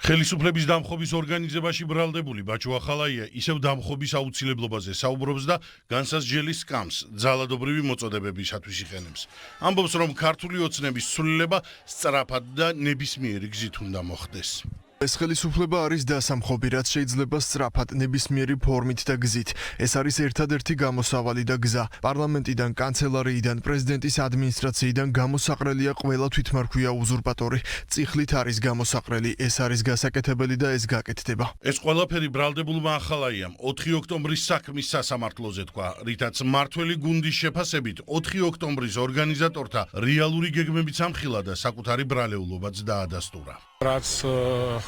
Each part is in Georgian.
ხელისუფლების დამხობის ორგანიზებაში ბრალდებული ბაჩო ახალაია ისევ დამხობის აუცილებლობაზე საუბრობს და განსაზღვრელი სკამს ძალადობრივი მოწოდებებისათვის იყენებს. ამბობს, რომ ქართული ოცნების ცვლილება სწრაფად და ნებისმიერი გზით უნდა მოხდეს. ეს ხელისუფლება არის დასამხობი, რაც შეიძლება სწრაფად ნებისმიერი ფორმით და გზით. ეს არის ერთადერთი გამოსავალი და გზა. პარლამენტიდან, კანცელარიიდან, პრეზიდენტის ადმინისტრაციიდან გამოსაყრელია ყველა თვითმარქვია უზურპატორი. წიხლით არის გამოსაყრელი, ეს არის გასაკეთებელი და ეს გაკეთდება. ეს ყველაფერი ბრალდებულმა ახალაიამ 4 ოქტომბრის საქმის სასამართლოზე თქვა, რითაც მართველი გუნდის შეფასებით 4 ოქტომბრის ორგანიზატორთა რეალური გეგმებიც ამხილა და საკუთარი ბრალეულობაც დაადასტურა. რაც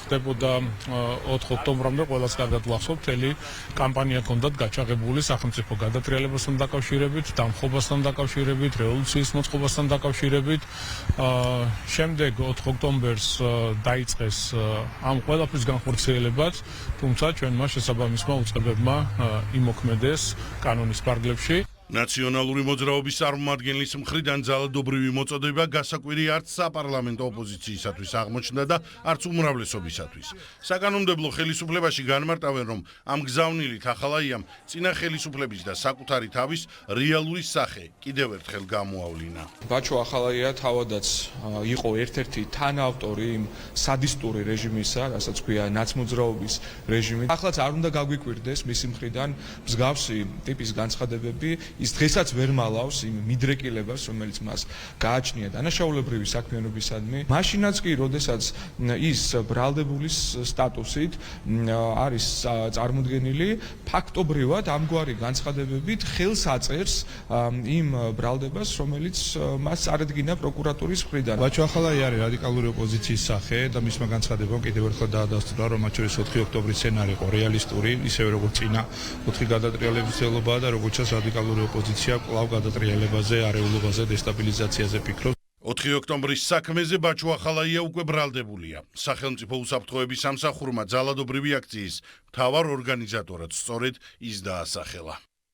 ხდებოდა 4 ოქტომბრამდე ყველას კარგად ვახსოვთ, მთელი კამპანია ჰქონდათ გაჩაღებული სახელმწიფო გადატრიალებასთან დაკავშირებით, დამხობასთან დაკავშირებით, რევოლუციის მოწყობასთან დაკავშირებით. შემდეგ 4 ოქტომბერს დაიწყეს ამ ყველაფრის განხორციელებაც, თუმცა ჩვენმა შესაბამისმა უწყებებმა იმოქმედეს კანონის ფარგლებში. ნაციონალური მოძრაობის წარმომადგენლის მხრიდან ძალადობრივი მოწოდება გასაკვირი არც საპარლამენტო ოპოზიციისათვის აღმოჩნდა და არც უმრავლესობისათვის. საკანონმდებლო ხელისუფლებაში განმარტავენ, რომ ამ გზავნილით ახალაიამ წინა ხელისუფლების და საკუთარი თავის რეალური სახე კიდევ ერთხელ გამოავლინა. ბაჩო ახალაია თავადაც იყო ერთ-ერთი თანაავტორი იმ სადისტური რეჟიმისა, რასაც ქვია ნაცმოძრაობის რეჟიმი. ახლაც არ უნდა გაგვიკვირდეს მისი მხრიდან მსგავსი ტიპის განცხადებები. ის დღესაც ვერ მალავს იმ მიდრეკილებას, რომელიც მას გააჩნია დანაშაულებრივი საქმიანობისადმი. მაშინაც კი, როდესაც ის ბრალდებულის სტატუსით არის წარმოდგენილი, ფაქტობრივად ამგვარი განცხადებებით ხელს აწერს იმ ბრალდებას, რომელიც მას წარედგინა პროკურატურის მხრიდან. ბაჩო ახალაია არის რადიკალური ოპოზიციის სახე და მისმა განცხადებამ კიდევ ერთხელ დაადასტურა, რომ მათ შორის 4 ოქტომბრის სცენარი იყო რეალისტური, ისევე როგორც წინა 4 გადატრიალების ცდილობაა და როგორც ჩანს რადიკალური ოპოზიცია კვლავ გადატრიალებაზე, არეულობაზე, დესტაბილიზაციაზე ფიქრობს. 4 ოქტომბრის საქმეზე ბაჩო ახალაია უკვე ბრალდებულია. სახელმწიფო უსაფრთხოების სამსახურმა ძალადობრივი აქციის მთავარ ორგანიზატორად სწორედ ის დაასახელა.